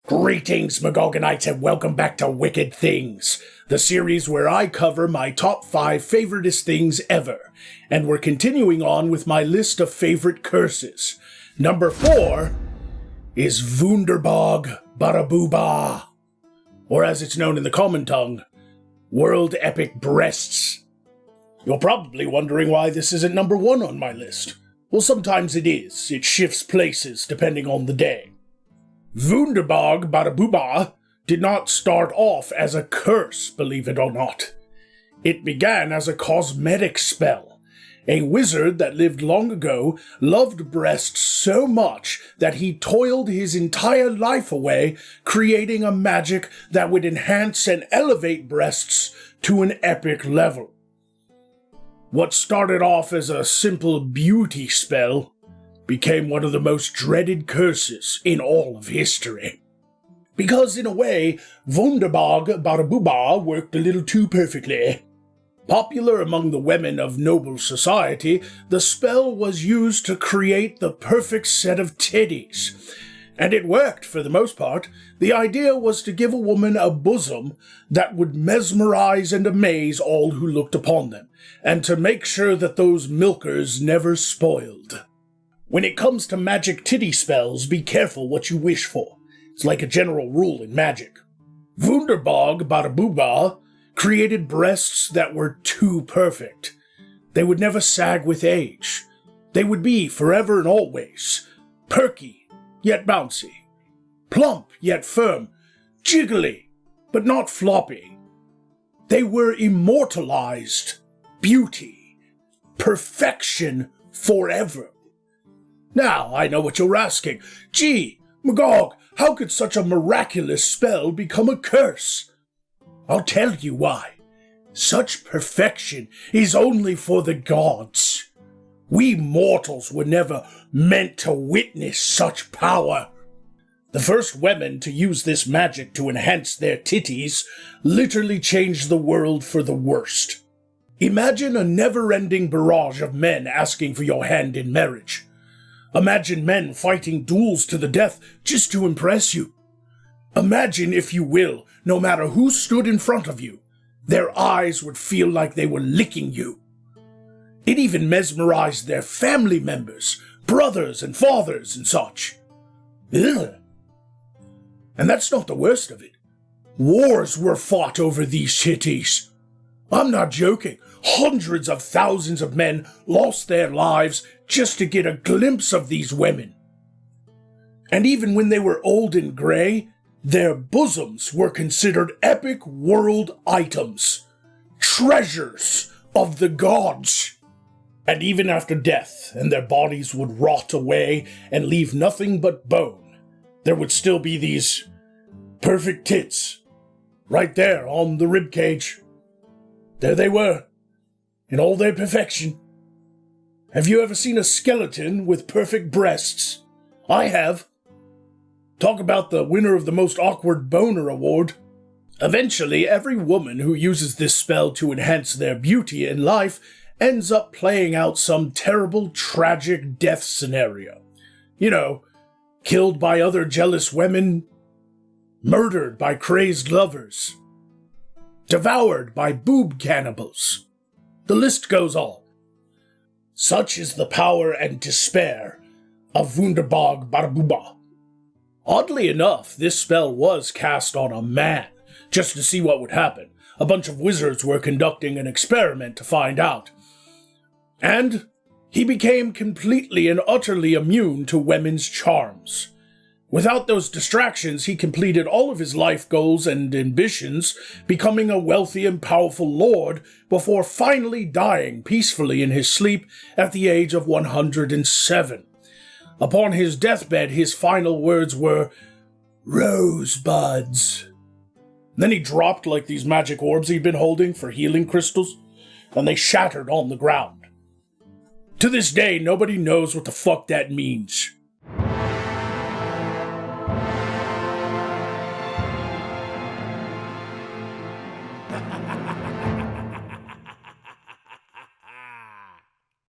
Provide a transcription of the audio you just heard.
Greetings, Magogonites, and welcome back to Wicked Things, the series where I cover my top 5 favoritist things ever, and we're continuing on with my list of favorite curses. Number 4 is Wunderbog Barabooba, or as it's known in the common tongue, World Epic Breasts. You're probably wondering why this isn't number 1 on my list. Well, sometimes it is. It shifts places depending on the day. Wunderbog Barabooba did not start off as a curse, believe it or not. It began as a cosmetic spell. A wizard that lived long ago loved breasts so much that he toiled his entire life away creating a magic that would enhance and elevate breasts to an epic level. What started off as a simple beauty spell became one of the most dreaded curses in all of history. Because in a way, Wunderbog Barabooba worked a little too perfectly. Popular among the women of noble society, the spell was used to create the perfect set of titties. And it worked for the most part. The idea was to give a woman a bosom that would mesmerize and amaze all who looked upon them, and to make sure that those milkers never spoiled. When it comes to magic titty spells, be careful what you wish for. It's like a general rule in magic. Wunderbog Barabooba created breasts that were too perfect. They would never sag with age. They would be forever and always perky, yet bouncy. Plump, yet firm. Jiggly, but not floppy. They were immortalized. Beauty. Perfection forever. Now, I know what you're asking. Gee, Magog, how could such a miraculous spell become a curse? I'll tell you why. Such perfection is only for the gods. We mortals were never meant to witness such power. The first women to use this magic to enhance their titties literally changed the world for the worst. Imagine a never-ending barrage of men asking for your hand in marriage. Imagine men fighting duels to the death just to impress you. Imagine, if you will, no matter who stood in front of you, their eyes would feel like they were licking you. It even mesmerized their family members, brothers and fathers and such. Ugh. And that's not the worst of it. Wars were fought over these titties. I'm not joking. Hundreds of thousands of men lost their lives just to get a glimpse of these women. And even when they were old and gray, their bosoms were considered epic world items, treasures of the gods. And even after death, and their bodies would rot away and leave nothing but bone, there would still be these perfect tits right there on the ribcage. There they were, in all their perfection. Have you ever seen a skeleton with perfect breasts? I have. Talk about the winner of the most awkward boner award. Eventually, every woman who uses this spell to enhance their beauty in life ends up playing out some terrible, tragic death scenario. You know, killed by other jealous women, murdered by crazed lovers, devoured by boob cannibals. The list goes on. Such is the power and despair of Wunderbog Barabooba. Oddly enough, this spell was cast on a man, just to see what would happen. A bunch of wizards were conducting an experiment to find out. And he became completely and utterly immune to women's charms. Without those distractions, he completed all of his life goals and ambitions, becoming a wealthy and powerful lord before finally dying peacefully in his sleep at the age of 107. Upon his deathbed, his final words were, "Rosebuds." Then he dropped like these magic orbs he'd been holding for healing crystals, and they shattered on the ground. To this day, nobody knows what the fuck that means.